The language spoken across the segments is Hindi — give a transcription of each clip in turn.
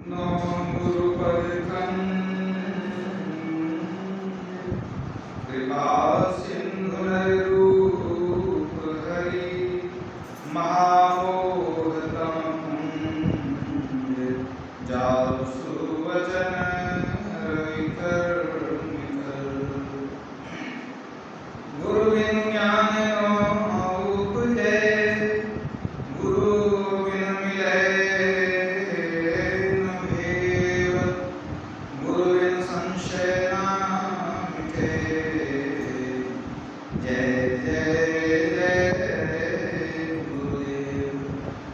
नो गुरुपद कृपा सिंधुरूप हरि महामोहतम पुण्य जाल सुवचन रविकर गुरु बिनु ज्ञान न उपजे गुरु बिनु मिले न भेद गुरु बिनु संशय न मिटे जय जय जय गुरुदेव।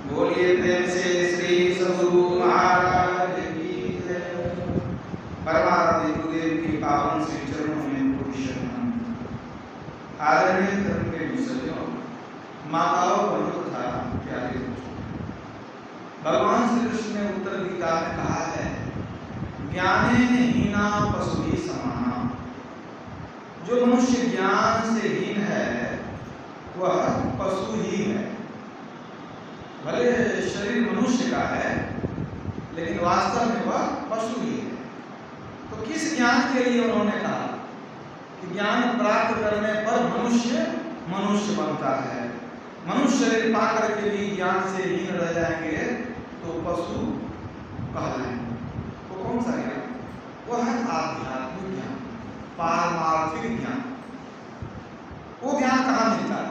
बोलिए प्रेम से श्री सद्गुरु महाराज की जय। परमात्मा गुरुदेव की पावन श्री चरणों में कोटि शरण। आदरणीय धर्म के विषयों माताओं बहनों तथा प्यारे बच्चों, भगवान श्री कृष्ण ने उत्तर गीता में कहा है, ज्ञाने हीना पशु ही समाना। जो मनुष्य ज्ञान से हीन है वह पशु ही है। भले शरीर मनुष्य का है लेकिन वास्तव में वह पशु ही है। तो किस ज्ञान के लिए उन्होंने कहा कि ज्ञान प्राप्त करने पर मनुष्य मनुष्य बनता है। मनुष्य शरीर पाकर के भी ज्ञान से हीन रह जाएंगे तो पशु कहलाएंगे। तो कौन सा ज्ञान? वह है आध्यात्मिक ज्ञान, पारमार्थिक ज्ञान। वो ज्ञान कहाँ मिलता है?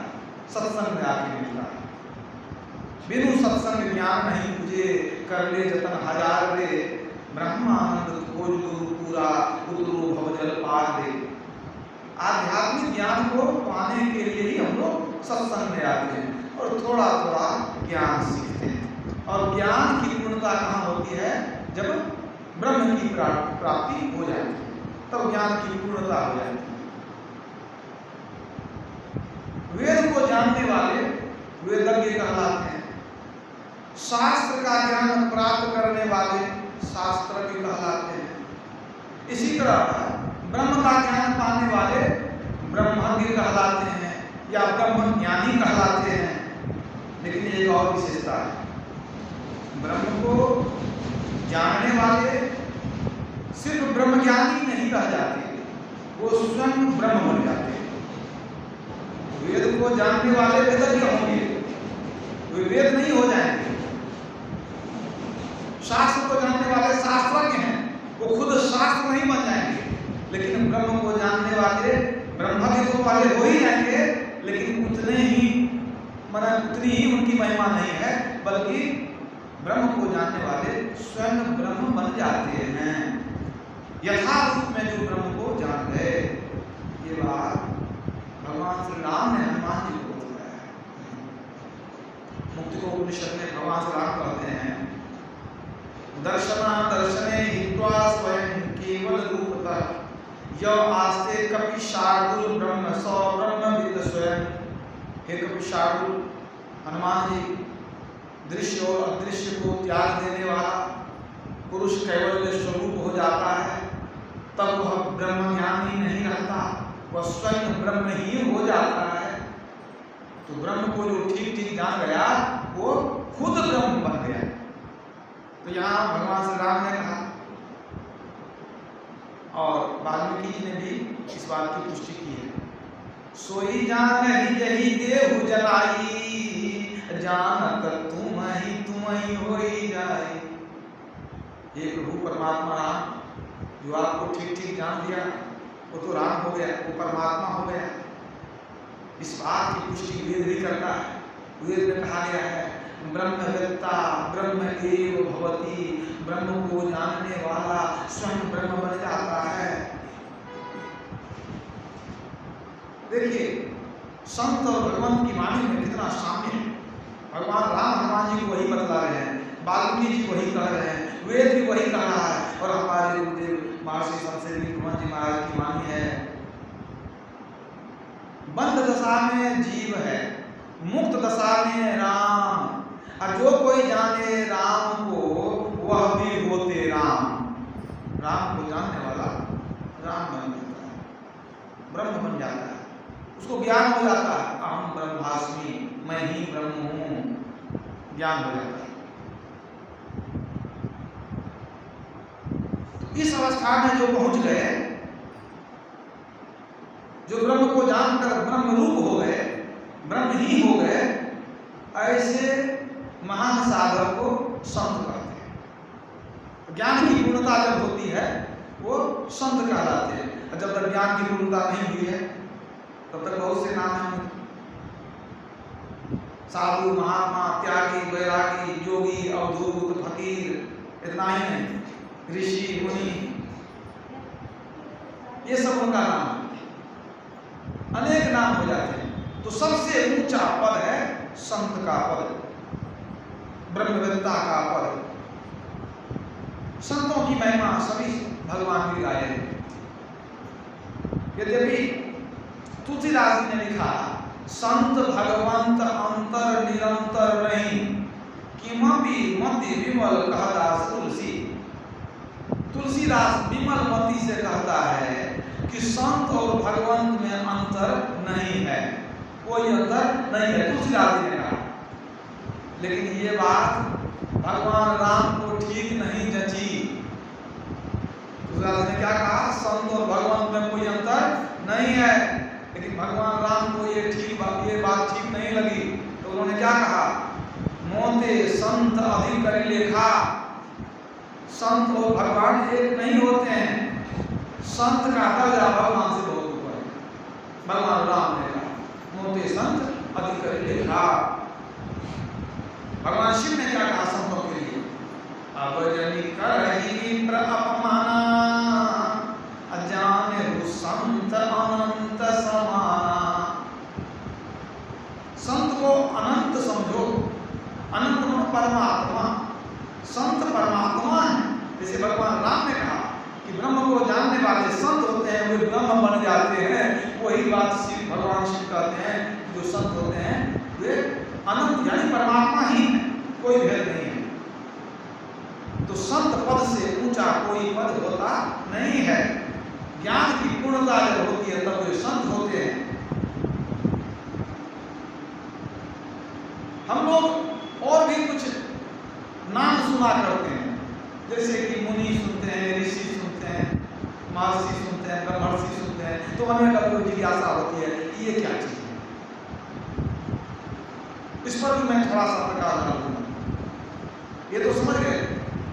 सत्संग में आके मिलता है। बिनु सत्संग ज्ञान नहीं तुझे, कर ले जतन हजार रे, ब्रह्मानंद खोज गुरु पूरा, उतरो भवजल पार दे। आध्यात्मिक ज्ञान को पाने के लिए ही हम लोग सत्संग में आते हैं और थोड़ा थोड़ा ज्ञान सीखते हैं। और ज्ञान की पूर्णता कहाँ होती है? जब ब्रह्म की प्राप्ति हो जाती है, तब ज्ञान की पूर्णता हो जाती है। वेद को जानने वाले वेदज्ञ कहलाते हैं। शास्त्र का ज्ञान प्राप्त करने वाले शास्त्रज्ञ कहलाते हैं। इसी तरह ब्रह्म का ज्ञान पाने वाले ब्रह्मज्ञ कहलाते हैं या ब्रह्म ज्ञानी कहलाते हैं। लेकिन एक और विशेषता है, ब्रह्म को जानने वाले सिर्फ ब्रह्म ज्ञानी नहीं रह जाते, वो स्वयं ब्रह्म बन जाते हैं। वेद को जानने वाले वेदज्ञ होंगे, वे वेद नहीं हो जाएंगे। शास्त्र को जानने वाले शास्त्रज्ञ हैं, वो खुद शास्त्र नहीं बन जाएंगे। लेकिन ब्रह्म को जानने वाले ब्रह्मज्ञ तो वाले हो ही जाएंगे, लेकिन उतनी ही उनकी महिमा नहीं है, बल्कि ब्रह्म को जानने वाले स्वयं ब्रह्म बन जाते हैं, यथारूप में जो ब्रह्म को जान गए। ये बात भगवान श्री राम ने हनुमान जी को बताया है। मुक्ति को उपनिषद में भगवान श्री राम कहते हैं, दर्शना दर्शने हित्वा स्वयं केवल रूपतः यो आस्ते कपि शार्दुल ब्रह्म सौ ब्रह्मविद स्वयं। हे कपि शार्दुल, हनुमान जी, दृश्य और अदृश्य को त्याग देने वाला पुरुष कैवल्य स्वरूप हो जाता है, तब वह ब्रह्म ज्ञानी नहीं रहता, वह स्वयं ब्रह्म ही हो जाता है। तो ब्रह्म को जो ठीक ठीक जान गया वो खुद ब्रह्म बन गया। तो यहाँ भगवान श्री राम ने कहा और वाल्मीकि जी ने भी इस बात की पुष्टि की है, सोई जान ही यही देहु जलाई, जानत तुम ही होई जाए। ये प्रभु परमात्मा राम जो आपको ठीक ठीक जान दिया, वो तो राम हो गया, वो परमात्मा हो गया। इस बात की पुष्टि वेद भी करता है। वेद में कहा गया है, ब्रह्मवेत्ता ब्रह्म एव भवति, ब्रह्म को जानने वाला स्वयं ब्रह्म बन जाता है। देखिए संत और भगवंत की वाणी में कितना साम्य है। भगवान राम हनुमान जी को वही बतला रहे हैं, वाल्मीकि जी वही कह रहे हैं, वेद भी वही कह रहा है, और हमारे गुरुदेव महर्षि संतसेवी हनुमान जी महाराज की वाणी है। बंध दशा में जीव है, मुक्त दशा में राम, और जो कोई जाने राम को वह भी होते राम। राम को जानने वाला राम बन जाता है, ब्रह्म बन जाता है, उसको ज्ञान हो जाता है, अहम ब्रह्मास्मि, मैं ही ब्रह्म हूँ, ज्ञान हो जाता है। इस अवस्था में जो पहुंच गए, जो ब्रह्म को जानकर ब्रह्म रूप हो गए, ब्रह्म ही हो गए, ऐसे महान साधक को संत कहते हैं। ज्ञान की पूर्णता जब होती है वो संत कहलाते हैं। जब तक ज्ञान की पूर्णता नहीं हुई है तब तक बहुत से नाम हैं, साधु, महात्मा, त्यागी, वैरागी, योगी, अवधूत, फकीर, इतना ही नहीं, ऋषि, मुनि, ये सब उनका नाम है, अनेक नाम हो जाते हैं। तो सबसे ऊंचा पद है संत का पद, ब्रह्मवेत्ता का पद। संतों की महिमा सभी भगवान की गाये हैं। यद्यपि तुलसीदास जी ने लिखा, संत भगवंत अंतर निरंतर नहीं, किमपि मति विमल कहदास तुलसी। तुलसीदास विमल मति से कहता है कि संत और भगवंत में अंतर नहीं है, कोई अंतर नहीं है, तुलसीदास जी ने कहा। लेकिन ये बात भगवान राम को ठीक नहीं जची। तुलसीदास ने क्या कहा, संत और भगवंत में कोई अंतर नहीं है, लेकिन भगवान राम को ये बात ठीक नहीं लगी, तो उन्होंने क्या कहा, मोते संत अधिक कर लेखा। संत और भगवान एक नहीं होते हैं, संत का दर्जा भगवान से बहुत ऊपर है। भगवान राम ने कहा मोते संत अधिक कर लेखा। भगवान शिव ने क्या कहा संतों के लिए, अवजनी करहि अपमाना, अजाने संत अनंत समाना। संत को अनंत समझो, अनंत में परमात्मा, संत परमात्मा है। जैसे भगवान राम ने कहा कि ब्रह्म को जानने वाले संत होते हैं, वे ब्रह्म बन जाते हैं, वही बात शिव, भगवान शिव कहते हैं कि जो संत होते हैं वे अनंत यानी परमात्मा ही है, कोई भेद नहीं है। तो संत पद से ऊंचा कोई पद होता नहीं है। ज्ञान की पूर्णता जब होती है तब वे संत होते हैं। हम लोग और भी कुछ नाम सुना करते हैं, जैसे कि मुनि सुनते हैं, ऋषि सुनते हैं, महर्षि सुनते हैं, ब्रह्मर्षि सुनते हैं, तो मन में कभी जिज्ञासा होती है कि ये क्या चीज है। इस पर भी मैं थोड़ा सा प्रकाश डालूंगा। ये तो समझ गए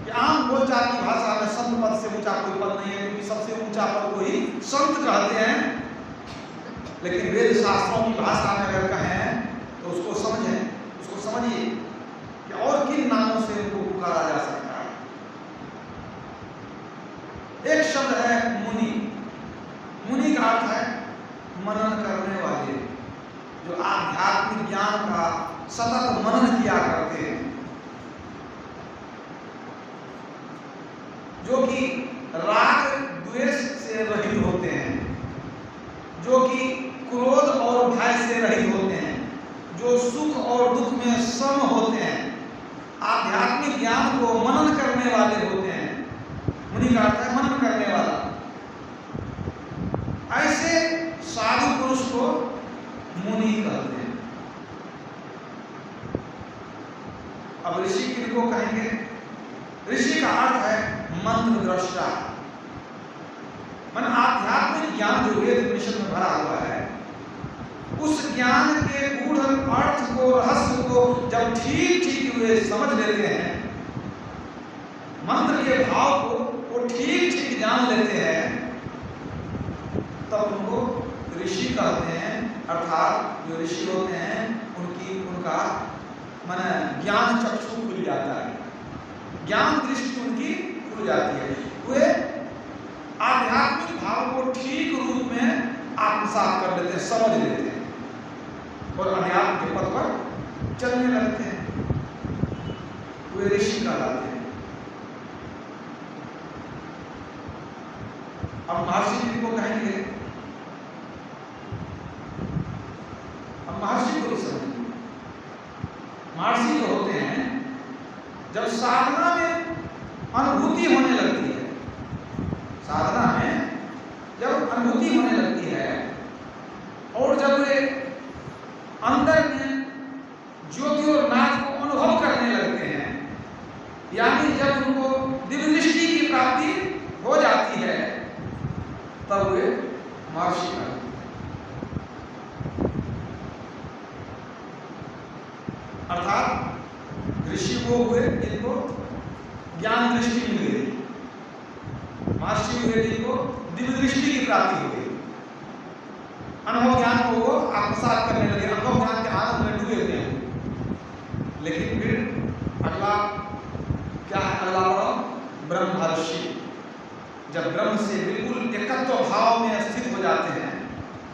कि आम बोलचाल की भाषा में संत पद से ऊंचा कोई पद नहीं है, क्योंकि सबसे ऊंचा पद को ही संत कहते हैं। लेकिन वेद शास्त्रों की भाषा में अगर कहें तो उसको समझें, उसको समझिए कि और किन नामों से उनको पुकारा जा सकता है। एक शब्द है मुनि। मुनि का अर्थ है मनन करने वाले, जो आध्यात्मिक ज्ञान का सतत मनन किया करते हैं, जो कि राग द्वेष से रहित होते हैं, जो कि क्रोध और भय से रहित होते हैं, जो सुख और दुख में सम होते हैं, आध्यात्मिक ज्ञान को मनन करने वाले होते हैं। मुनि का अर्थ है मनन करने वाला। ऐसे साधु पुरुष को मुनि कहते हैं। अब ऋषि किनको कहेंगे? ऋषि का अर्थ है मंत्र दृष्टा, मन आध्यात्मिक ज्ञान जो वेद उपनिषद में भरा हुआ है, उस ज्ञान के गूढ़ अर्थ को, रहस्य को जब ठीक ठीक वे समझ लेते हैं, मंत्र के भाव को वो ठीक ठीक जान लेते हैं, तब उनको ऋषि कहते हैं। अर्थात जो ऋषि होते हैं उनका मन ज्ञान चक्षु खुल जाता है, ज्ञान दृष्टि उनकी खुल जाती है, वे आध्यात्मिक भाव को ठीक रूप में आत्मसात कर लेते हैं, समझ लेते हैं और अध्यात्म के पद पर चलने लगते हैं। वे ऋषि कहलाते हैं। अब महर्षि जी को कहेंगे, अब महर्षि को भी समझिए। महर्षि जो होते हैं, जब साधना में अनुभूति होने लगती है, साधना में जब अनुभूति होने लगती है और जब वे अंदर में ज्योति और नाद को अनुभव करने लगते हैं, यानी जब उनको दिव्य दृष्टि की प्राप्ति हो तब वे महर्षि कहलाते। अर्थात ऋषि वो हुए जिनको ज्ञान दृष्टि मिल गई, महर्षि हुए जिनको दिव्य दृष्टि की प्राप्ति हो गई, अनुभव ज्ञान को वो आत्मसात करने लगे, अनुभव ज्ञान के आनंद में डूबे हुए हैं। लेकिन फिर अगला क्या है, अगला पड़ाव ब्रह्मर्षि। जब ब्रह्म से बिल्कुल एकत्व भाव में स्थित हो जाते हैं,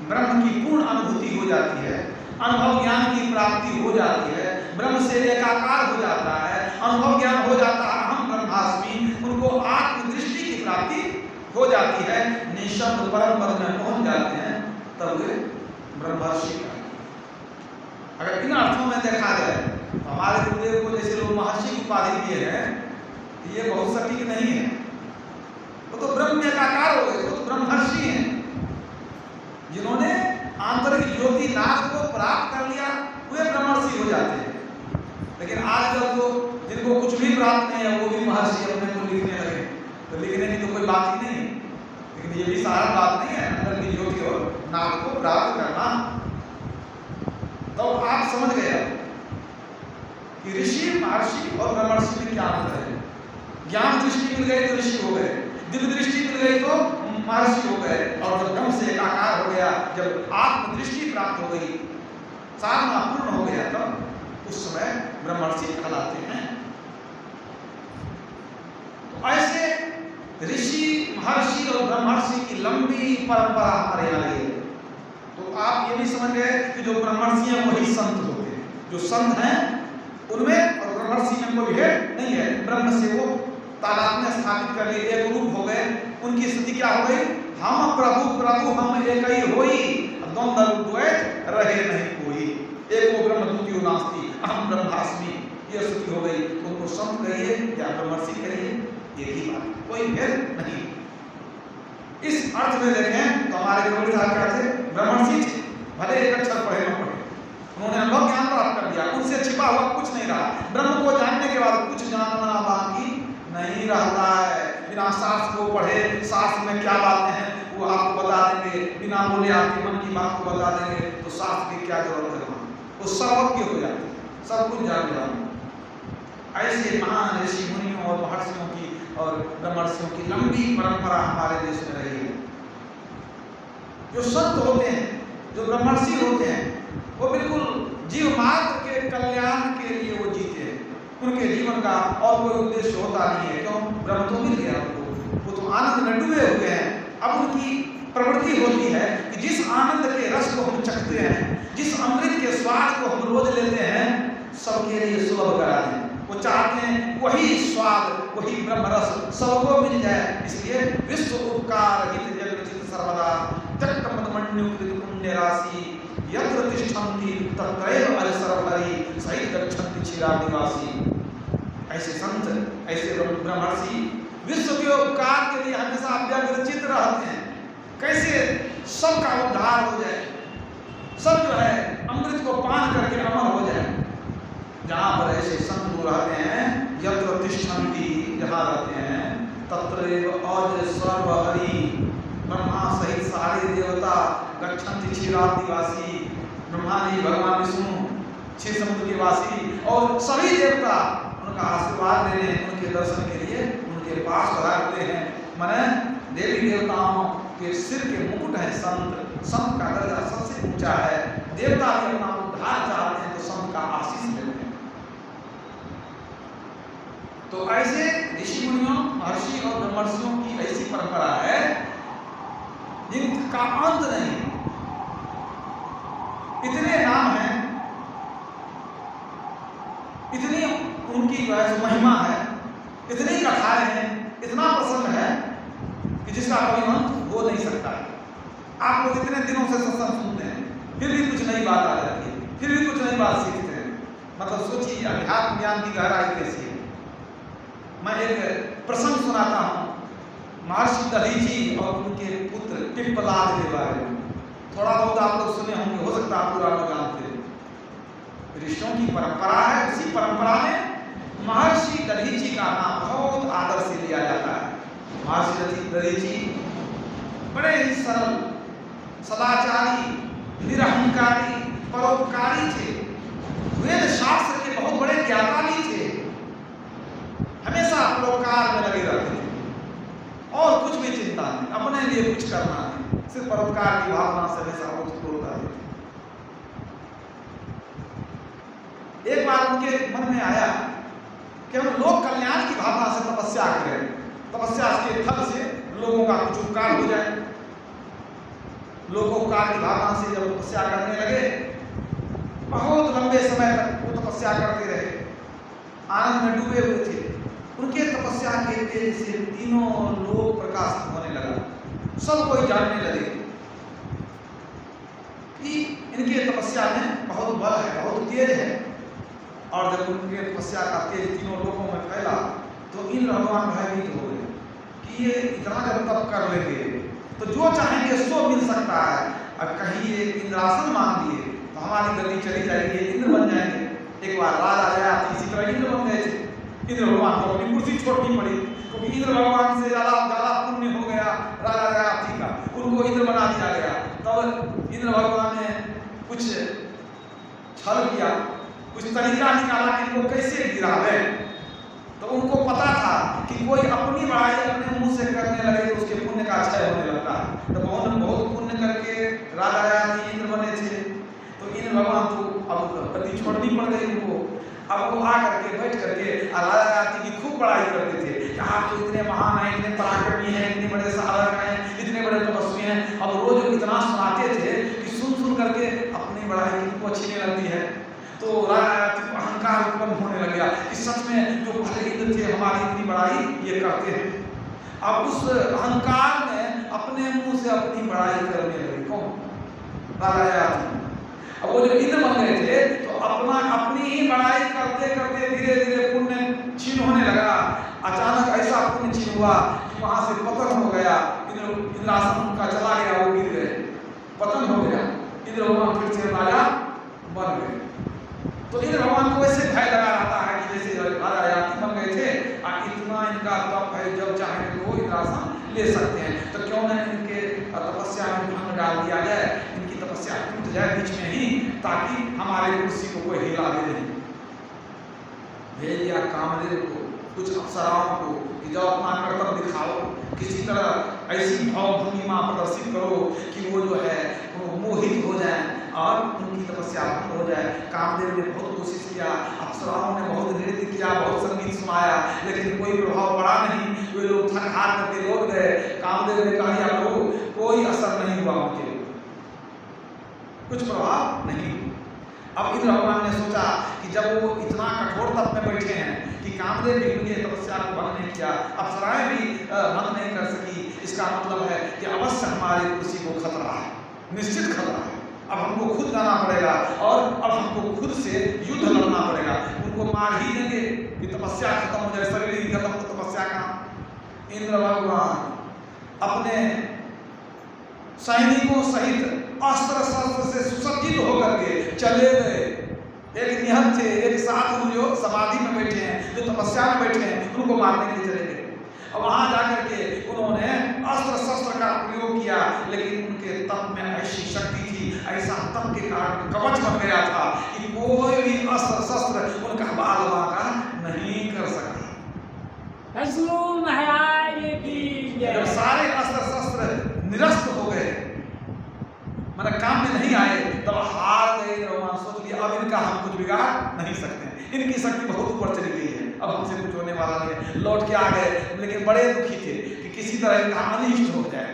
ब्रह्म की पूर्ण अनुभूति हो जाती है, अनुभव ज्ञान की प्राप्ति हो जाती है, ब्रह्म से एकाकार हो जाता है, अनुभव ज्ञान हो जाता है, अहम ब्रह्मास्मि, उनको आत्मदृष्टि की प्राप्ति हो जाती है, निशब्द परम पद में पहुंच जाते हैं, तब वे ब्रह्मर्षि। अगर इन अर्थों में देखा जाए तो हमारे गुरुदेव को जैसे लोग महर्षि की उपाधि दिए हैं, ये बहुत सटीक नहीं है। वो तो ब्रह्म में एकाकार हो गए, वो तो ब्रह्मर्षि हैं जिन्होंने आंतरिक ज्योति नाद को प्राप्त कर लिया, वे ब्रह्मर्षि हो जाते हैं। लेकिन आजकल तो जिनको कुछ भी प्राप्त नहीं है वो भी महर्षि अपने को लिखने लगे, तो लिखने की तो कोई बात ही नहीं। लेकिन ये भी साधारण बात नहीं है, अंदर की ज्योति और नाद को प्राप्त करना। तो आप समझ गए कि ऋषि, महर्षि और ब्रह्मर्षि में क्या अंतर है। ज्ञान दृष्टि मिल गई तो ऋषि हो गए, दिव्य दृष्टि मिल गई तो महर्षि हो गए, और जब ब्रह्म से एकाकार हो गया, जब आत्मदृष्टि प्राप्त हो गई, साधना पूर्ण हो गया, तब उस समय ब्रह्मर्षि कहलाते हैं। तो ऐसे ऋषि, महर्षि और ब्रह्मर्षि की लंबी परंपरा हमारे यहाँ है। तो आप ये भी समझ गए कि जो ब्रह्मर्षि हैं वही संत होते हैं, जो संत हैं उनमें और ब्रह्मर्षि में कोई भेद नहीं है। ब्रह्म से वो तादात्म्य स्थापित कर लिए, एक रूप हो गए। उनकी स्थिति क्या हो गई, हम प्रभु प्रभु हम एक ही होई, द्वंद्व द्वैत रहे नहीं कोई, एको ब्रह्म द्वितीयो नास्ति अहम ब्रह्मास्मि, ये स्थिति हो गई। उनको संत कहिए या ब्रह्मर्षि कहिए, एक ही बात, कोई भेद नहीं। इस अर्थ में देखें तो हमारे कबीर साहब क्या थे, ब्रह्मर्षि थे, भले एक अक्षर पढ़े न पढ़े, उन्होंने अनुभव ज्ञान प्राप्त कर दिया, उनसे छिपा हुआ कुछ नहीं रहा। ब्रह्म को जानने के बाद कुछ जानना बाकी नहीं रहता है। बिना शास्त्र को पढ़े शास्त्र में क्या बातें हैं वो आपको बता देंगे, बिना बोले आपके मन की बात को बता देंगे, तो शास्त्र की क्या जरूरत है, वो सर्वज्ञ हो जाते, सब कुछ जान जाते। ऐसे महान ऋषि मुनियों और महर्षियों की और ब्रह्मर्षियों की लंबी परंपरा हमारे देश में रही है। जो संत होते हैं, जो ब्रह्मर्षि होते हैं, वो बिल्कुल जीव मात्र के कल्याण के लिए वो जीते हैं। उनके जीवन का और कोई उद्देश्य होता नहीं है। क्यों, ब्रह्म तो मिल गया उनको, वो तो आनंद में डूबे हुए हैं। अब उनकी प्रवृत्ति होती है कि जिस आनंद के रस को हम चखते हैं, जिस अमृत के स्वाद को हम रोज लेते हैं, सबके लिए सुलभ करा दें। वो चाहते हैं वही स्वाद, वही ब्रह्म रस सबको मिल जाए। इसलिए विश्व उपकार हित जगचित सर्वदा त्यक्त मदमन्युकृत पुण्य राशि यत्र तिष्ठन्ति तत्रैव अरिसरहरि सहित गच्छन्ति चिरादिवासी। ऐसे संत, ऐसे ब्रह्मर्षि विश्व के उपकार के लिए हमेशा व्यग्रचित रहते हैं, कैसे सबका उद्धार हो जाए, सब जो है अमृत को पान करके अमर हो जाए। जहाँ पर ऐसे संत लोग रहते हैं, यत्र तिष्ठन्ति, जहाँ रहते हैं, तत्रैव अरिसरहरि, ब्रह्मा सहित सारे देवता, गच्छन्ति क्षीरादिवासी, ब्रह्मा जी, भगवान विष्णु, छह समुद्र के वासी और सभी देवता उनका आशीर्वाद लेने, उनके दर्शन के लिए उनके पास पधारते हैं। माने देवी देवताओं के सिर के मुकुट है संत, संत का दर्जा सबसे ऊंचा है। देवता भी अपना उद्धार चाहते हैं तो संत का आशीष लेते हैं। तो ऐसे ऋषि मुनियों, महर्षि और ब्रह्मर्षियों की ऐसी परंपरा है जिनका अंत नहीं। इतने नाम हैं, इतनी उनकी महिमा है, इतनी कथाएं हैं, इतना प्रसंग है कि जिसका कोई अंत हो नहीं सकता है। आप लोग इतने दिनों से सत्संग सुनते हैं, फिर भी कुछ नई बात आ जाती है, फिर भी कुछ नई बात सीखते हैं। मतलब सोचिए अध्यात्म ज्ञान की गहराई कैसी है। मैं एक प्रसंग सुनाता हूँ महर्षि दधीची और उनके पुत्र पिप्पलाद के बारे में। थोड़ा बहुत आप लोग सुने होंगे, हो सकता है पूरा लोग जानते हैं। ऋषियों की परंपरा है, उसी परंपरा में महर्षि दधीची का नाम बहुत आदर से लिया जाता है। महर्षि दधीची बड़े ही सरल, सदाचारी, निरहंकारी, परोपकारी थे। वेद शास्त्र के बहुत बड़े ज्ञाता भी थे। हमेशा परोपकार में लगे रहते थे और कुछ भी चिंता नहीं, अपने लिए कुछ करना नहीं, सिर्फ परोपकार की भावना से हमेशा उत्फुल्ल रहते थे। एक बार उनके मन में आया कि हम लोक कल्याण की भावना से तपस्या करें, तपस्या के फल से लोगों का कुछ उपकार हो जाए। लोकोपकार की भावना से जब तपस्या करने लगे, बहुत लंबे समय तक वो तपस्या करते रहे, आनंद में डूबे हुए थे। उनके तपस्या के तेज से तीनों लोक प्रकाशित होने लगा। सब कोई जानने लगे कि इनके तपस्या में बहुत बल है, बहुत तेज है। और जब उनके तपस्या का तेज तीनों लोगों में फैला तो इन भगवान भयभीत हो गए कि ये इतना जब तप कर लेंगे तो जो चाहेंगे सो मिल सकता है। अब कहीं ये इंद्रासन मांग लिए तो हमारी गति चली जाएगी, इंद्र बन जाएंगे। एक बार राजा आया, इसी तरह इंद्र बन गए थे। इंद्र भगवान को अपनी कुर्सी छोड़नी पड़ी क्योंकि इंद्र भगवान से ज्यादा पुण्य हो गया राजा जयाति का, उनको इंद्र बना दिया गया। तब इंद्र भगवान ने कुछ छल किया, कुछ तरीका निकाला कि इनको कैसे गिरावे। तो उनको पता था कि कोई अपनी बड़ाई अपने मुंह से करने लगे तो उसके पुण्य का क्षय होने लगता है। तो उन्होंने बहुत पुण्य करके राजा जयाति इंद्र बने थे। तो इंद्र भगवान को अब गति छोड़नी पड़ गई उनको। अब वो आ करके बैठ करके राजा जयाति की खूब बड़ाई करते थे कि आप तो इतने महान हैं, इतने पराक्रमी हैं, इतने बड़े साधक हैं, इतने बड़े तपस्वी हैं। अब रोज इतना सुनाते थे कि सुन करके अपनी बड़ाई किनको अच्छी नहीं लगती है। तो राजा को अहंकार उत्पन्न होने लग गया कि सच में जो भले इंद्र थे हमारी इतनी बड़ाई ये करते हैं। अब उस अहंकार में अपने मुंह से अपनी बड़ाई करने लगे। कौन? राजा। अब वो जो इंद्र बन गए थे तो अपनी ही बड़ाई करते करते धीरे धीरे पुण्य क्षीण होने लगा। अचानक ऐसा पुण्य क्षीण हुआ कि वहां से पतन हो गया, इंद्रासन का चला गया, वो गिर गए, पतन हो गया। इंद्र भगवान फिर से राजा बन गए। तो इंद्र भगवान को ऐसे भय लगा रहता है कि जैसे राजा जयाति बन गए थे, इतना इनका तप है, जब चाहे तो इंद्रासन ले सकते हैं। तो क्यों न इनके तपस्या में भंग डाल दिया जाए, इनकी तपस्या टूट जाए बीच में ही, ताकि हमारे कुर्सी को कोई हिला दे नहीं। भेज दिया कामदेव को, कुछ अप्सराओं को कि जाओ अपना कर्तव्य दिखाओ, किसी तरह ऐसी भावभंगिमा प्रदर्शित करो कि वो जो है वो मोहित हो जाए और उनकी तपस्या भंग हो जाए। कामदेव ने बहुत कोशिश किया, अप्सराओं ने बहुत नृत्य किया, बहुत संगीत सुनाया, लेकिन कोई प्रभाव पड़ा नहीं। वे लोग थक हार करके लौट गए। कामदेव ने कहा प्रभु कोई असर नहीं हुआ, उनके कुछ प्रभाव नहीं। अब इंद्र भगवान ने सोचा कि जब वो इतना कठोर तप में बैठे हैं कि कामदेव भी उनकी तपस्या को भंग नहीं किया, अप्सराएं भी भंग नहीं कर सकी, इसका मतलब है कि अवश्य हमारी कुर्सी को खतरा है, निश्चित खतरा है। अब हमको खुद जाना पड़ेगा और अब हमको खुद से युद्ध लड़ना पड़ेगा। उनको मार ही देंगे कि तपस्या खत्म हो जाए, शरीर ही खत्म तो तपस्या कहाँ। इंद्र भगवान अपने सैनिकों सहित अस्त्र शस्त्र से सुसज्जित होकर के चले गए। एक निहत थे, एक साधु जो समाधि में बैठे हैं, जो तपस्या में बैठे हैं, उनको मारने के लिए चले गए। और वहां जाकर के उन्होंने अस्त्र शस्त्र का प्रयोग किया, लेकिन उनके तप में ऐसी शक्ति थी, ऐसा तप के कारण कवच बन गया था कि कोई भी अस्त्र शस्त्र उनका बाल बांका नहीं कर सका। जब सारे अस्त्र शस्त्र निरस्त हो गए, मैंने काम में नहीं आए, तब हार गए। भगवान सोच लिया अब इनका हम कुछ बिगाड़ नहीं सकते, इनकी शक्ति बहुत ऊपर चली गई है, अब हमसे कुछ होने वाला नहीं है। लौट के आ गए, लेकिन बड़े दुखी थे कि किसी तरह इनका अनिष्ट हो जाए।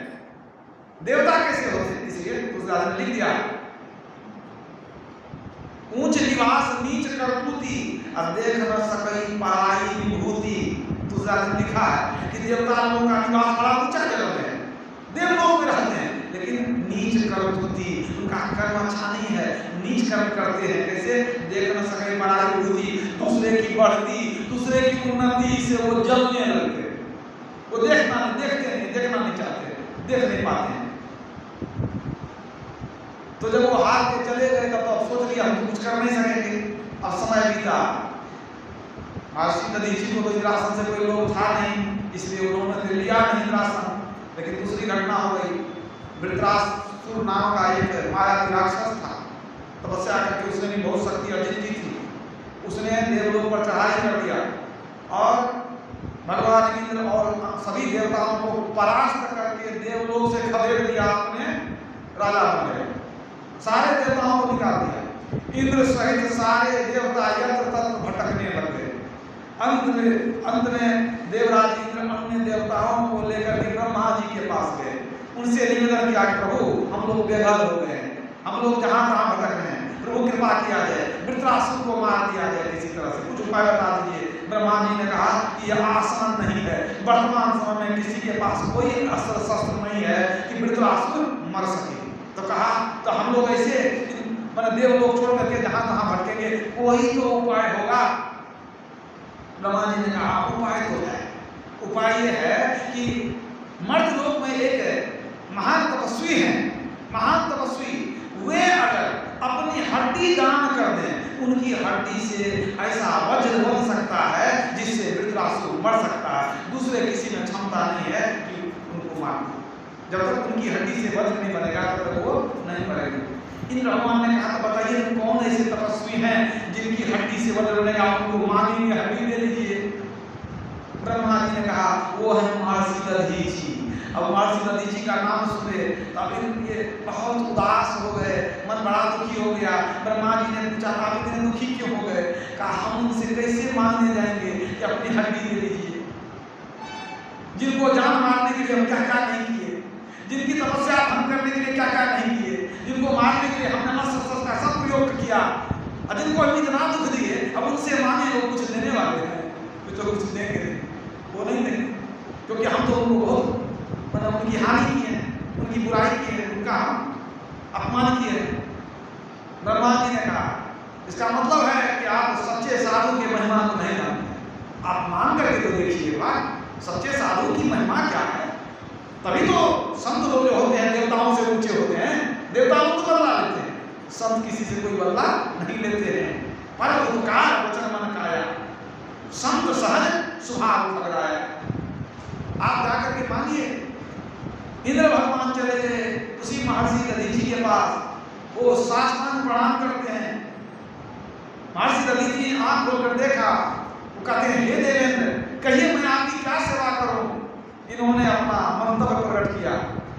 देवता कैसे होते, इसलिए तुलसीदास ने लिख दिया ऊंच निवास नीच करतूती और देख न सकई पराई विभूति। तुलसीदास ने लिखा है कि देवता लोगों का निवास बड़ा ऊंचा जगह है, देवलोक में रहते हैं, लेकिन नीच करतूती, उनका कर्म अच्छा नहीं है, नीच कर्म करते हैं। कैसे? देख न सके बड़ाई विभूति, दूसरे की बढ़ती, दूसरे की उन्नति से वो जलने लगते, वो देखते नहीं, देखना नहीं चाहते, देख नहीं पाते हैं। तो जब वो हार के चले गए तब तो सोच लिया हम कुछ कर नहीं सकेंगे। अब समय बीता, महर्षि दधीचि को तो इंद्रासन से कोई लोग था नहीं, इसलिए उन्होंने लिया नहीं इंद्रासन। लेकिन दूसरी घटना हो गई, वृत्रासुर नाम का एक मायावी राक्षस था। तपस्या करके उसने भी बहुत शक्ति अर्जित की थी। उसने देवलोक पर चढ़ाई कर दिया और भगवान इंद्र और सभी देवताओं को परास्त करके देवलोक से खदेड़ दिया, अपने राजा बन गए, सारे देवताओं को निकाल दिया। इंद्र सहित सारे देवता यत्र तत्र भटकने लग गए। अंत में देवराज इंद्र अन्य देवताओं को लेकर ब्रह्मा जी के पास गए। उनसे निवेदन किया कि प्रभु हम लोग बेघर हो गए हैं, हम लोग जहाँ तहाँ भटक रहे हैं, प्रभु कृपा किया जाए, वृत्रासुर को मार दिया जाए, किसी तरह से कुछ उपाय बता दीजिए। ब्रह्मा जी ने कहा कि यह आसान नहीं है, वर्तमान समय में किसी के पास कोई अस्त्र शस्त्र नहीं है कि वृत्रासुर मर सके। तो कहा तो हम लोग ऐसे मैंने देवलोक छोड़ करके जहाँ तहाँ भटकेंगे, कोई तो उपाय होगा। ब्रह्मा जी ने कहा उपाय तो है, उपाय ये है कि मर्द लोक में एक महान तपस्वी है, महान तपस्वी, वे अगर अपनी हड्डी दान कर दें, उनकी हड्डी से ऐसा वज्र बन सकता है जिससे वृत्रासुर मर सकता है। दूसरे किसी में क्षमता नहीं है कि उनको मार दे। जब तक उनकी हड्डी से वज्र नहीं बनेगा तब तक वो नहीं मरेंगे। इंद्र भगवान ने कहा तो बताइए कौन ऐसे तपस्वी हैं जिनकी हड्डी से वज्र बनेगा, उनको मांगेंगे, हड्डी दे दीजिए। ब्रह्मा जी ने कहा वो है महर्षि दधीचि। अब महर्षि दधीचि का नाम सुने तब ये बहुत उदास हो गए, मन बड़ा दुखी हो गया। ब्रह्मा जी ने पूछा आप इतने दुखी क्यों हो गए? कहा हम उनसे कैसे मांगने जाएंगे कि अपनी हड्डी दे दीजिए, जिनको जान मारने के लिए हम क्या क्या नहीं किए, जिनकी तपस्या भंग करने के लिए क्या क्या नहीं किए, जिनको मारने के लिए हमने अस्त्र शस्त्र का सब प्रयोग किया, और जिनको हम इतना दुख दिए, अब उनसे मांगे वो कुछ देने वाले हैं, तो कुछ देंगे वो नहीं देंगे, क्योंकि हम तो उनको बहुत मतलब उनकी हानि की है, उनकी बुराई की है, उनका अपमान किए हैं। ब्रह्मा जी ने कहा इसका मतलब है कि आप सच्चे साधु के महिमा को नहीं जानते, आप मान करके तो देखिए बात सच्चे साधु की महिमा क्या है। तभी तो संत लोग जो होते हैं देवताओं से ऊंचे होते हैं, देवता लोग तो बदला लेते हैं, संत किसी से कोई बदला नहीं लेते हैं। पर उपकार वचन मन काया, संत सहज सुभाव पकड़ाया। आप जाकर के मानिए। इंद्र भगवान चले गए उसी महर्षि दधीचि के पास, वो साष्टांग प्रणाम करते हैं। महर्षि दधीचि आंख खोलकर देखा, वो कहते हैं हे देवेंद्र कहिए मैं आपकी क्या सेवा करूं। इन्होंने अपना मंतव्य प्रकट किया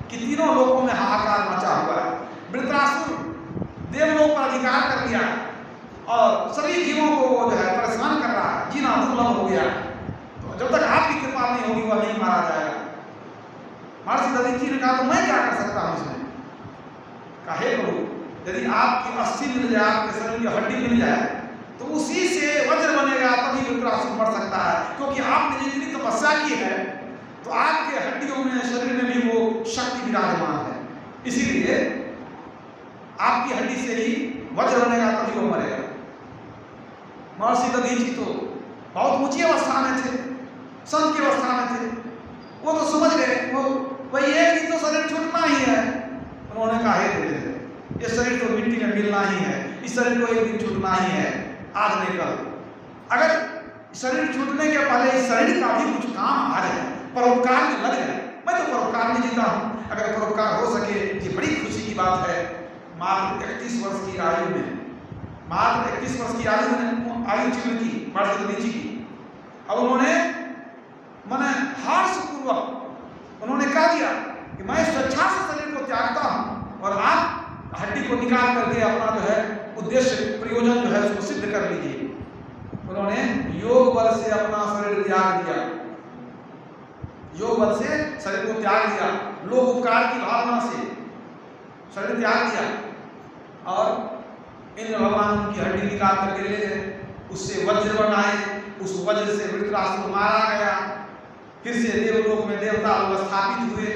कि तीनों लोकों में हाहाकार मचा हुआ है, वृत्रासुर देवलोक पर अधिकार कर लिया और सभी जीवों को वो जो है परेशान कर रहा है, जीना दुर्लभ हो गया, तो जब तक आपकी कृपा नहीं होगी वह नहीं मारा जाएगा। महर्षि दधीचि ने कहा तो मैं क्या कर सकता हूं इसमें? कहा हे प्रभु यदि आपकी अस्थि मिल जाए, आपके शरीर की हड्डी मिल जाए तो उसी से वज्र बनेगा, तभी वृत्रासुर मर सकता है, क्योंकि आपने जितनी तपस्या की है तो आपके हड्डियों में शरीर में भी वो शक्ति विराजमान है, इसीलिए आपकी हड्डी से ही वज्र बनेगा तभी वो मरेगा। महर्षि दधीचि तो बहुत ऊंची अवस्था में थे, संत की अवस्था में थे, वो तो समझ गए वो वही एक दिन तो शरीर छूटना ही है। उन्होंने कहा हे देवेंद्र ये शरीर तो मिट्टी में मिलना ही है, इस शरीर को एक दिन छूटना ही है, आज नहीं कल। अगर शरीर छूटने के पहले इस शरीर का भी कुछ काम आ जाए, परोपकार में लग जाए, मैं तो परोपकार में जीता हूँ, अगर परोपकार हो सके ये बड़ी खुशी की बात है। मात्र 31 वर्ष की आयु में, मात्र 31 वर्ष की आयु में आयु जीवन की महर्षि दधीचि की। अब उन्होंने मैंने हर्षपूर्वक उन्होंने कह दिया कि मैं स्वेच्छा से शरीर को त्यागता हूं और आप हड्डी को निकाल करके अपना जो है उद्देश्य प्रयोजन जो है उसको सिद्ध कर लीजिए। उन्होंने योग बल से अपना शरीर त्याग दिया, योग बल से शरीर को त्याग दिया, लोक उपकार की भावना से शरीर त्याग दिया और इंद्र भगवान उनकी हड्डी निकाल करके ले गए, उससे वज्र बनाए, उस वज्र से वृत्रासुर मारा गया। फिर से देवलोक में देवता लोग स्थापित हुए।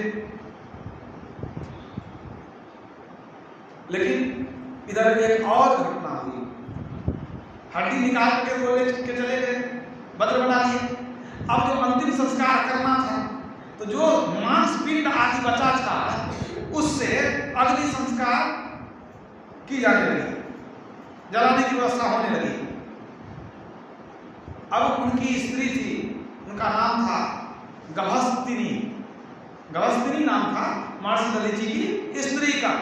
लेकिन इधर एक और घटना हुई, हड्डी निकाल के वो ले के चले गए, वज्र बना दिए। अब जो अंतिम संस्कार करना था तो जो मांस पिंड आदि बचा था उससे अग्नि संस्कार की जाने लगी, जलाने की व्यवस्था होने लगी। अब उनकी स्त्री थी, उनका नाम था गभस्तिनी, गभस्तिनी नाम था महर्षि दधीचि की स्त्री का।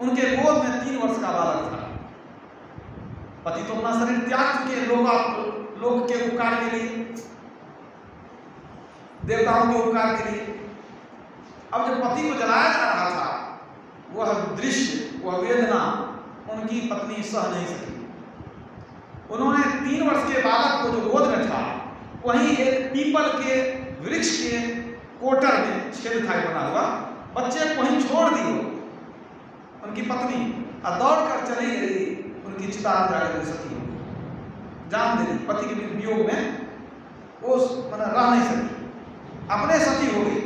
उनके गोद में 3 वर्ष का बालक था। पति तो अपना शरीर त्याग चुके लोक के उपकार के लिए, देवताओं के उपकार के लिए। अब जब पति को जलाया जा रहा था, वह दृश्य, वह वेदना उनकी पत्नी सह नहीं सकी। उन्होंने 3 वर्ष के बालक को जो गोद में था, वहीं एक पीपल के वृक्ष के कोटर में छेद था बना हुआ, बच्चे को वहीं छोड़ दी उनकी पत्नी, और दौड़ कर चली गई उनकी चिता में जाकर सती हो, जान दे दी। पति के वियोग में वो रह नहीं सकी, अपने सती हो गई।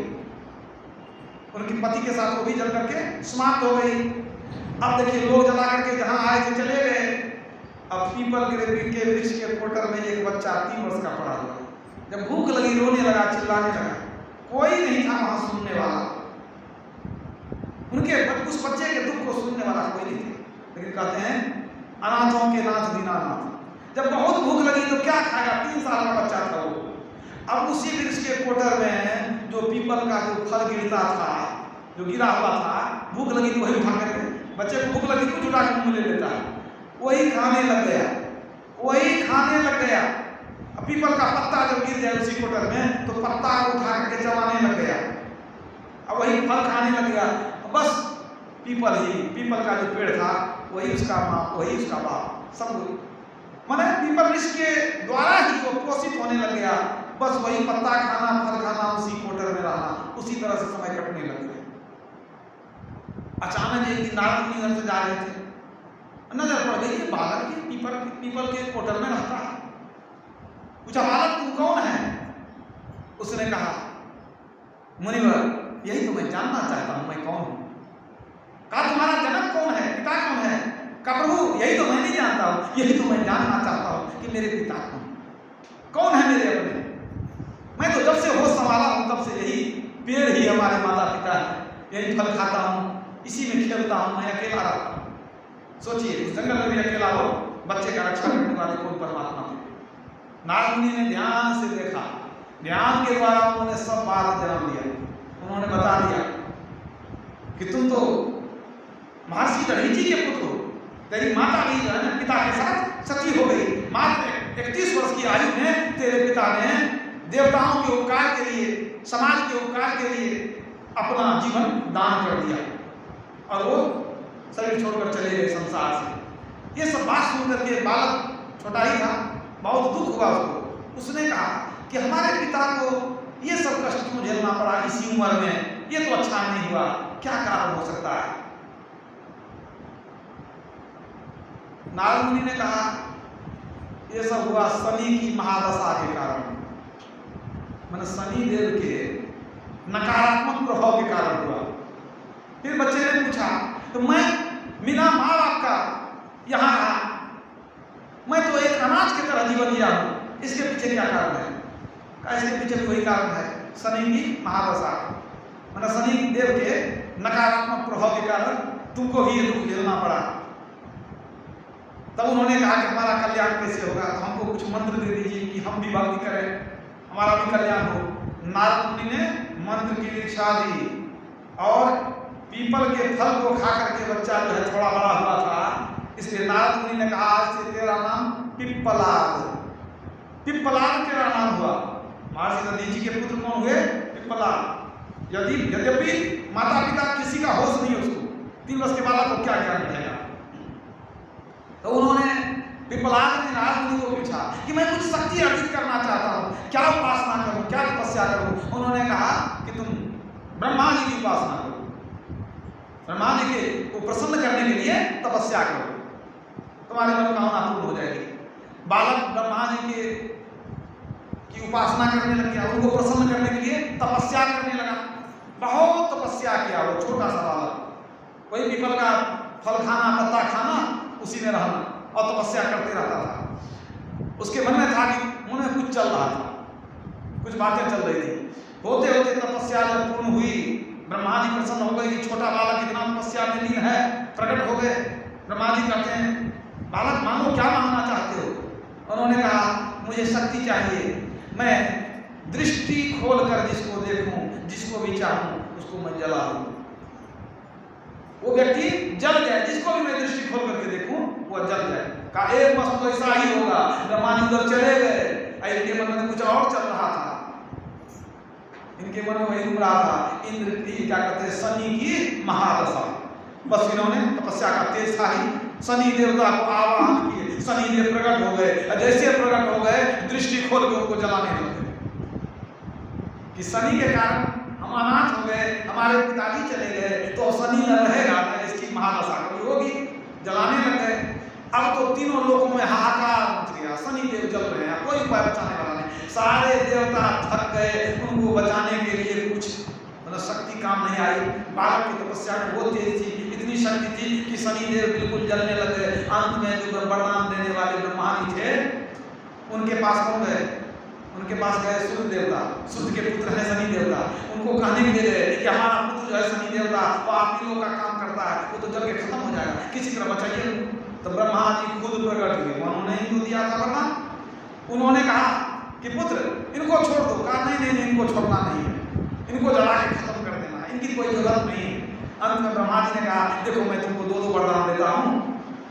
उनके पति के साथ वो भी जल करके समाप्त हो गई। अब देखिए, लोग जला करके जहां आए थे चले गए। अब पीपल के वृक्ष के कोटर में एक बच्चा 3 वर्ष का पड़ा हुआ। जब भूख लगी, रोने लगा, चिल्लाने लगा, कोई नहीं था वहां सुनने वाला। उनके उस बच्चे के दुख को सुनने वाला कोई नहीं था। लेकिन कहते हैं, अनाथों के नाथ दीनानाथ। जब बहुत भूख लगी तो क्या खाएगा, 3 साल का बच्चा था वो। अब उसी वृक्ष के कोटर में जो पीपल का जो फल गिरता था, जो गिरा हुआ था, भूख लगी तो वही उठा करके, बच्चे को भूख लगी कुछ उठा के मुंह में ले लेता है, वही खाने लग गया, वही खाने लग गया। पीपल का पत्ता जब गिर जाए उसी कोटर में, तो पत्ता को उठा करके चबाने लग गया, अब वही फल खाने लग गया। बस पीपल का जो पेड़ था, वही उसका माँ, वही उसका बाप, सब माने पीपल वृक्ष के द्वारा ही वो पोषित होने लग गया। बस वही पत्ता खाना, फल खाना, उसी कोटर में रहना, उसी तरह से समय कटने लग गया। अचानक एक दिन नारद मुनि घर से जा रहे थे, नजर पड़ गई, ये बालक ये पीपल के कोटर में रहता है। पूछा, बालक तुम कौन है? उसने कहा, मुनिवर, यही तो मैं जानना चाहता हूं, मैं कौन हूं। कहा, तुम्हारा जनक कौन है, पिता कौन है? कहा, प्रभु यही तो मैं नहीं जानता हूं, यही तो मैं जानना चाहता हूं कि मेरे पिता कौन है, मेरे अपने। मैं तो जब से होश संभाला हूं तब से यही पेड़ ही हमारे माता पिता है, यही फल खाता हूं, इसी में खेलता हूं, मैं अकेला रहता हूं। सोचिए, इस जंगल में भी अकेला हो, बच्चे का रक्षा करने वाले कौन परमात्मा थे। नारद मुनि ने ध्यान से देखा, ध्यान के द्वारा उन्होंने सब बात जान लिया। उन्होंने बता दिया कि तुम तो महर्षि दधीचि के पुत्र हो, तेरी माता भी जो है ना पिता के साथ सती हो गई। मात्र 31 वर्ष की आयु में तेरे पिता ने देवताओं के उपकार के लिए, समाज के उपकार के लिए अपना जीवन दान कर दिया, और वो शरीर छोड़कर चले गए संसार से। ये सब बात सुनकर के बालक छोटा ही था, बहुत दुख हुआ उसको। उसने कहा कि हमारे पिता को ये सब कष्ट क्यों झेलना पड़ा इसी उम्र में, ये तो अच्छा नहीं हुआ, क्या कारण हो सकता है। नारद मुनि ने कहा, ये सब हुआ शनि की महादशा के कारण, मैंने शनि देव के नकारात्मक प्रभाव के कारण हुआ। फिर बच्चे ने पूछा, तो मैं बिना माँ बाप का यहाँ रहा, मैं तो एक अनाथ की तरह जीवन जिया हूँ, इसके पीछे क्या कारण है? इसके पीछे भी वही कारण है, शनि की महादशा, मतलब शनि देव के नकारात्मक प्रभाव के कारण तुमको ही ये दुख झेलना पड़ा। तब उन्होंने कहा कि हमारा कल्याण कैसे होगा, तो हमको कुछ मंत्र दे दीजिए कि हम भी भक्ति करें, हमारा भी कल्याण हो। नारद मुनि ने मंत्र की दीक्षा दी, और पीपल के फल को खा करके बच्चा जो है थोड़ा बड़ा हुआ था, इसलिए नारद मुनि ने कहा, आज से तेरा नाम पिप्पलाद, पिप्पलाद तेरा नाम हुआ। महर्षि दधीचि के पुत्र कौन हुए? पिप्पलाद। यद्यपि माता पिता किसी का होश नहीं है, उसको 3 वर्ष के बालक को क्या ज्ञान रहेगा। तो उन्होंने पिप्पलाद ने नारद मुनि को पूछा कि मैं कुछ शक्ति अर्जित करना चाहता हूँ, क्या उपासना करूँ, क्या तपस्या करूँ। उन्होंने कहा कि तुम ब्रह्मा जी की उपासना करो, ब्रह्मा जी के को प्रसन्न करने के लिए तपस्या करो, तुम्हारी मनोकामना पूर्ण हो जाएगी। बालक ब्रह्मा जी की उपासना करने लग गया, उनको प्रसन्न करने के लिए तपस्या करने लगा। बहुत तपस्या किया वो छोटा सा बालक, वही पीपल का फल खाना, पत्ता खाना, उसी में रहना और तपस्या करते रहता था। उसके मन में था कि मन में कुछ चल रहा था, कुछ बातें चल रही थी। होते होते तपस्या जब पूर्ण हुई, ब्रह्मा जी प्रसन्न हो गए कि छोटा बालक इतना तपस्या में लीन है, प्रकट हो गए। ब्रह्मा जी कहते हैं, बालक मानो, क्या मांगना चाहते हो? उन्होंने कहा, मुझे शक्ति चाहिए, मैं दृष्टि खोलकर जिसको देखूं, जिसको भी चाहूं उसको मैं जला दूं। वो व्यक्ति जल जाए, जिसको भी मैं दृष्टि खोल करके देखूं वो जल जाए। का एक वस्तु तो ऐसा ही होगा। ब्रह्मा जी उधर चले गए, इनके मन में कुछ और चल रहा था, इनके मन में वही घूम रहा था। इंद्र की क्या कहते हैं, शनि की महादशा। बस इन्होंने तपस्या का तेज था ही शनि देवता को आवाहन किए, शनि देव प्रकट हो गए। जैसे प्रकट हो गए दृष्टि खोल के उनको जलाने लगे कि शनि के कारण हम अनाथ हो गए, हमारे पिताजी चले गए, तो शनि न रहेगा, इसकी महादशा कभी होगी। जलाने लग गए। अब तो तीनों लोगों में हाहाकार मच गया, शनि देव जल रहे हैं, कोई उपाय बचाने वाला नहीं। सारे देवता थक गए, उनको बचाने के लिए कुछ मतलब शक्ति काम नहीं आई। बालक की तपस्या में बहुत तेज थी, इतनी शक्ति थी कि शनि देव बिल्कुल जलने लग गए। अंत में जो वरदान देने वाले ब्रह्मा जी थे उनके पास कौन गए, उनके पास गए सूर्य देवता, सूर्य के पुत्र हैं शनि देवता। उनको कहने के लिए गए कि हमारा पुत्र जो है शनि देवता वो आप ही लोगों का काम करता है, वो तो जल के खत्म हो जाएगा, किसी तरह बचाइए। तो ब्रह्मा जी खुद प्रकट हुए, उन्होंने ही तो दिया था वरदान। उन्होंने कहा कि पुत्र इनको छोड़ दो। कहा नहीं, इनको छोड़ना नहीं है, इनको जला के खत्म कर देना है, इनकी कोई जरूरत नहीं है। अंत में ब्रह्मा जी ने कहा देखो मैं तुमको दो वरदान देता हूँ,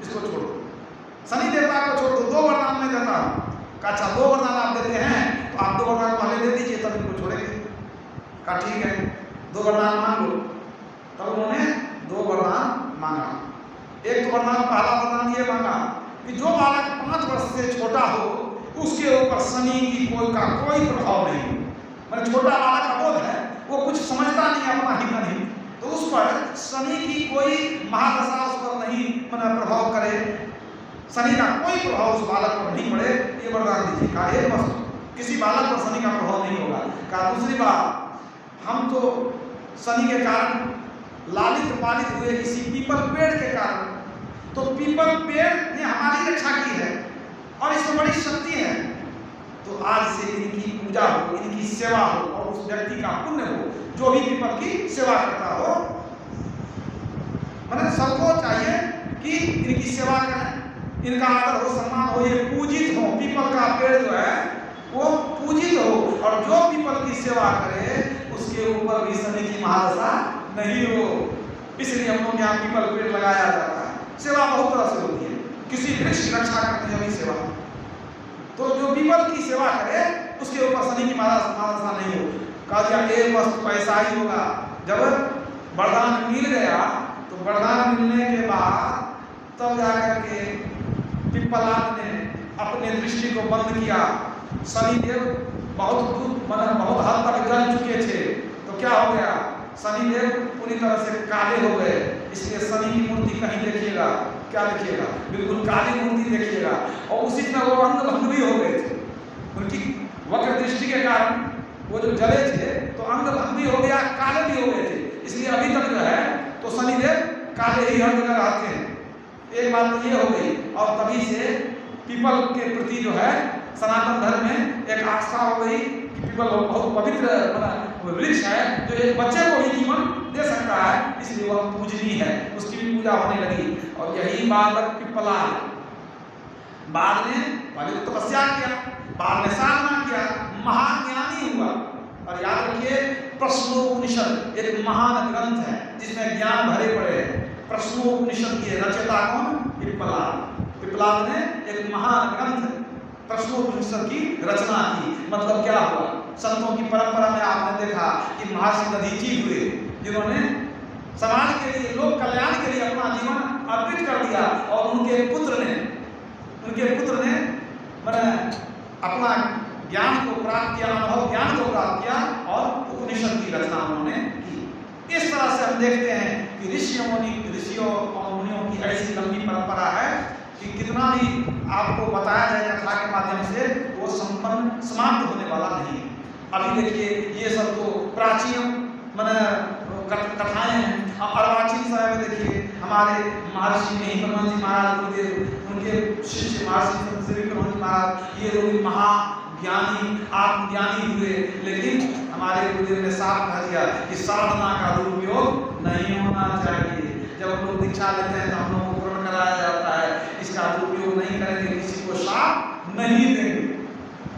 इसको छोड़ दो, शनि देवता को छोड़ दो, 2 वरदान मैं देता हूँ। अच्छा 2 वरदान आप देते हैं तो आप 2 वरदान पहले दे दीजिए तब इनको छोड़ेंगे। कहा ठीक है 2 वरदान मांग लो। तब उन्होंने 2 वरदान मांगा। एक तो वरदान, पहला वरदान ये मांगा कि जो बालक 5 वर्ष से छोटा हो उसके ऊपर शनि की कोई प्रभाव नहीं। मतलब छोटा बालक अबोध है, वो कुछ समझता नहीं, अपना हित नहीं, तो उस पर शनि की कोई महादशा उस पर नहीं मतलब प्रभाव करे, शनि का कोई प्रभाव उस बालक पर नहीं पड़े, ये वरदान दीजिए। कहा एक वस्तु, किसी बालक पर शनि का प्रभाव नहीं होगा। कहा दूसरी बात, हम तो शनि के कारण लालित पालित हुए इसी पीपल पेड़ के कारण, तो पीपल पेड़ ने हमारी रक्षा की है और इसमें बड़ी शक्ति है, तो आज से इनकी पूजा हो, इनकी सेवा हो और उस व्यक्ति का पुण्य हो जो भी पीपल की सेवा करता हो। मतलब सबको चाहिए कि इनकी सेवा करें, इनका आदर हो, सम्मान हो, ये पूजित हो। पीपल का पेड़ जो है वो पूजित हो और जो पीपल की सेवा करे उसके ऊपर भी शनि की महादशा नहीं हो। इसलिए हम लोग यहाँ पीपल पेड़ लगाया जाता है। सेवा बहुत तरह से होती है, किसी वृक्ष की रक्षा करते हैं वही सेवा। तो जो पीपल की सेवा करे उसके ऊपर शनि की महादशा नहीं हो। कहा दिया एक वस्तु ऐसा ही होगा, जब वरदान मिल गया तो वरदान मिलने के बाद तब जाकर के पिप्पलाद ने अपने दृष्टि को बंद किया। शनिदेव बहुत हद तक जल चुके थे, तो क्या हो गया, शनिदेव पूरी तरह से काले हो गए। इसलिए शनि की मूर्ति कहीं देखिएगा, क्या देखिएगा, बिल्कुल काली मूर्ति देखिएगा। और उसी में वो अंगभंग भी हो गए थे, उनकी वक्र दृष्टि के कारण वो जो जले थे तो अंगभंग भी हो गया, काले भी हो गए थे। इसलिए अभी तक जो है तो शनिदेव काले ही हर जगह रहते हैं। एक बात तो ये हो गई। और तभी से पीपल के प्रति जो है सनातन धर्म में एक आस्था हो गई कि पीपल बहुत पवित्र वृक्ष है जो एक बच्चे को भी जीवन दे सकता है, इसलिए वह पूजनीय है, उसकी भी पूजा होने लगी। और यही बालक पिप्पलाद बाद में पहले तो तपस्या किया, बाद में साधना किया, महाज्ञानी हुआ। और याद रखिए प्रश्नोपनिषद एक महान ग्रंथ है जिसमें ज्ञान भरे पड़े हैं। प्रश्नोपनिषद के रचयिता कौन, पिप्पलाद। पिप्पलाद ने एक महान ग्रंथ प्रश्नोपनिषद की रचना की। मतलब क्या हुआ, संतों की परंपरा में आपने देखा कि महर्षि दधीची हुए जिन्होंने समाज के लिए, लोक कल्याण के लिए अपना जीवन अर्पित कर दिया। और उनके पुत्र ने अपना ज्ञान को प्राप्त किया, अनुभव ज्ञान को प्राप्त किया और उपनिषद की रचना उन्होंने की। इस तरह से हम देखते हैं कि ऋषियों और मुनियों की ऐसी लंबी परंपरा है कि कितना भी आपको बताया जाए कथा के माध्यम से वो संपन्न समाप्त होने वाला नहीं है। अभी देखिए ये सब तो प्राचीन कथाएं हैं। अर्वाचीन समय में देखिए हमारे महर्षि ब्रह्मा जी महाराज गुरुदेव, उनके शिष्य महर्षि ब्रह्मा जी महाराज, ये लोग महाज्ञानी आत्मज्ञानी हुए। लेकिन हमारे गुरुदेव ने साफ कह दिया कि साधना का दुरुपयोग नहीं होना चाहिए। जब हम लोग दीक्षा लेते हैं तो हम लोग को पूर्ण कराया जाता है, इसका दुरुपयोग नहीं करेंगे, किसी को श्राप नहीं देंगे,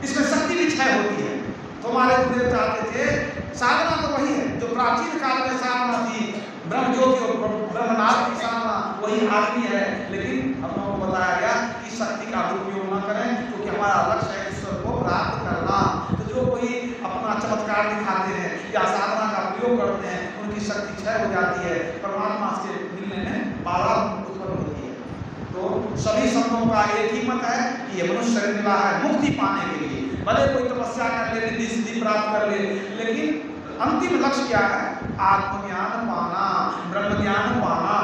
इसमें शक्ति भी क्षय होती है। तो हमारे गुरुदेव चाहते थे साधना तो वही है जो प्राचीन काल में साधना थी, ब्रह्म ज्योति और ब्रह्मनाथ की साधना वही आदमी है। लेकिन हम लोगों को बताया गया कि शक्ति का दुरुपयोग न करें, क्योंकि हमारा लक्ष्य है ईश्वर को प्राप्त करना। तो जो कोई अपना चमत्कार दिखाते हैं या साधना का प्रयोग करते हैं, उनकी शक्ति क्षय हो जाती है, परमात्मा से मिलने में बाधा उत्पन्न होती है। तो सभी संतों का एक ही मत है कि ये मनुष्य शरीर मिला है मुक्ति पाने के लिए, भले कोई तपस्या कर ले, रिद्धि सिद्धि प्राप्त कर ले, लेकिन अंतिम लक्ष्य क्या है? आत्मज्ञान पाना, ब्रह्म ज्ञान पाना,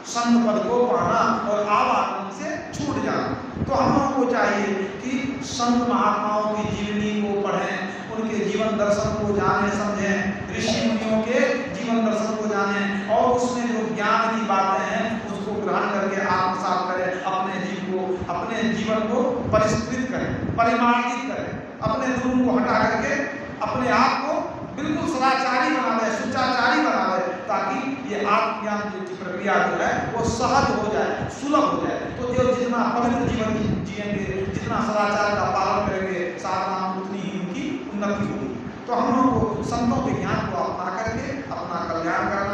संत पद को पाना और आवागमन से छूट जाना। तो हम लोगों को चाहिए कि संत महात्माओं की जीवनी को पढ़ें, उनके जीवन दर्शन को जाने समझें, ऋषि मुनियों के जीवन दर्शन को जानें और उसमें जो ज्ञान की बातें हैं उसको ग्रहण करके आत्मसात करें, अपने जीवन को परिष्कृत करें, परिमार्जित करें, अपने दुर्गुण को हटा करके अपने आप को बिल्कुल सदाचारी बना दे, सुचाचारी बना दे, ताकि ये आत्मज्ञान की प्रक्रिया जो है वो सहज हो जाए, सुलभ हो जाए। तो जो जितना पवित्र जीवन जिएंगे, जितना सदाचार का पालन करेंगे, साधना उतनी ही उनकी उन्नति होगी। तो हम लोगों को संतों के ज्ञान को अपना करके अपना कल्याण करना